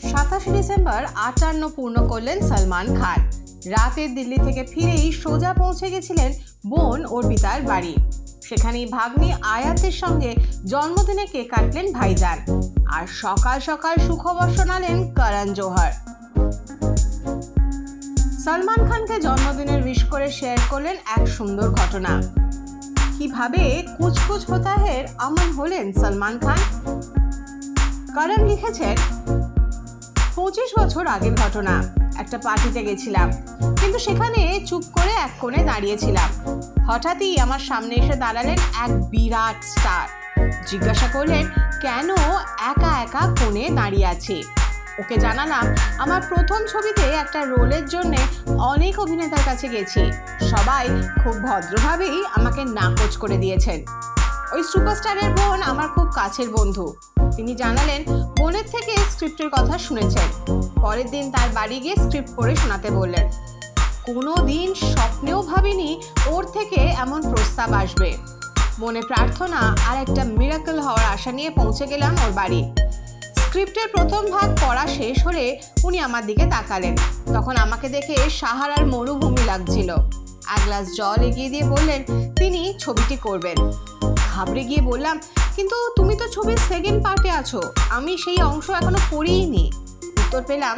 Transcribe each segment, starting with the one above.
27 December 58 পূর্ণ করলেন সলমান খান। রাতে দিল্লি থেকে ফিরেই সোজা পৌঁছে গেছিলেন বোন অর্পিতার বাড়ি। সেখানেই ভাগ্নি আয়াতের সঙ্গে জন্মদিনে কেক কাটলেন ভাইজান। আর সকাল সকাল সুখবর শোনালেন করণ জোহর। সলমান খানকে জন্মদিনের উইশ করে শেয়ার করলেন এক সুন্দর ঘটনা। কিভাবে কুছ কুছ হোতা হ্যায় অমন হলেন সলমান খান। করণ লিখেছেন, 25 বছর আগের ঘটনা। একটা পার্টিতে গেছিলাম, কিন্তু সেখানে চুপ করে এক কোণে দাঁড়িয়েছিলাম। হঠাৎই আমার সামনে এসে দাঁড়ালেন এক বিরাট স্টার। জিজ্ঞাসা করলেন কেন একা একা কোণে দাঁড়িয়ে আছি। ওকে জানালাম আমার প্রথম ছবিতে একটা রোলের জন্য অনেক অভিনেতার কাছে গেছি, সবাই খুব ভদ্রভাবেই আমাকে নাকচ করে দিয়েছেন। ওই সুপারস্টারের বোন আমার খুব কাছের বন্ধু। তিনি জানালেন বোনের থেকে স্ক্রিপ্টের কথা শুনেছেন। পরের দিন তার বাড়ি গিয়ে স্ক্রিপ্ট পড়ে শোনাতে বললেন। কোনো দিন স্বপ্নেও ভাবিনি ওর থেকে এমন প্রস্তাব আসবে। মনে প্রার্থনা আর একটা মিরাকল হওয়ার আশা নিয়ে পৌঁছে গেলাম ওর বাড়ি। স্ক্রিপ্টের প্রথম ভাগ পড়া শেষ হলে উনি আমার দিকে তাকালেন। তখন আমাকে দেখে সাহারার মরুভূমি লাগছিল। এক গ্লাস জল এগিয়ে দিয়ে বললেন তিনি ছবিটি করবেন। ঘাবড়ে গিয়ে বললাম, কিন্তু তুমি তো ছবির সেকেন্ড পার্টে আছো, আমি সেই অংশ এখনো পড়িনি। উত্তর পেলাম,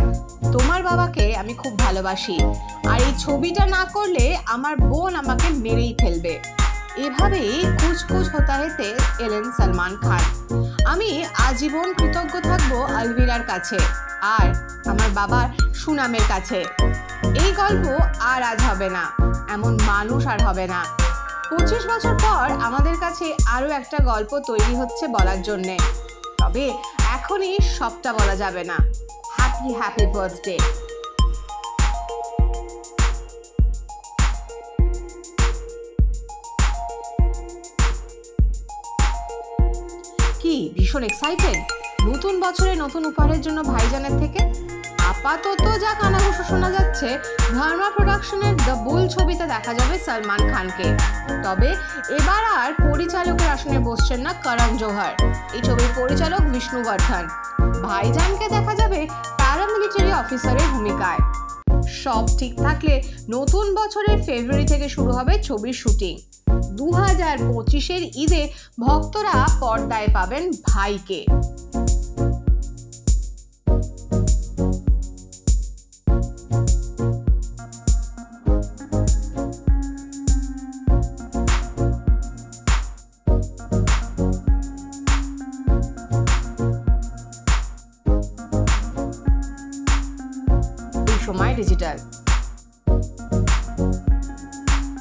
তোমার বাবাকে আমি খুব ভালোবাসি, আর এই ছবিটা না করলে আমার বোন আমাকে মেরেই ফেলবে। এভাবেই কুছ কুছ হোতা হ্যায়তে এলেন সলমান খান। আমি আজীবন কৃতজ্ঞ থাকবো আলভিরার কাছে আর আমার বাবার সুনামের কাছে। এই গল্প আর আজ হবে না, এমন মানুষ আর হবে না। 25 বছর পর আমাদের কাছে আরও একটা গল্প তৈরি হচ্ছে বলার জন্যে। তবে এখনই সবটা বলা যাবে না। Happy happy birthday. কি ভীষণ এক্সাইটেড নতুন বছরে নতুন উপহারের জন্য ভাইজানের থেকে? আপাতত যা কানাঘুষো শোনা যাচ্ছে, ধর্মা প্রোডাকশনের দ্য বুল ছবিতে দেখা যাবে সলমান খানকে। তবে এবার আর পরিচালকের আসনে বসছেন না করণ জোহর। এই ছবির পরিচালক বিষ্ণুবর্ধন। ভাইজানকে দেখা যাবে প্যারামিলিটারি অফিসারের ভূমিকায়। সব ঠিক থাকলে নতুন বছরের ফেব্রুয়ারি থেকে শুরু হবে ছবির শুটিং। 2025-এর ঈদে ভক্তরা পর্দায় পাবেন ভাইকে। সময় ডিজিটাল।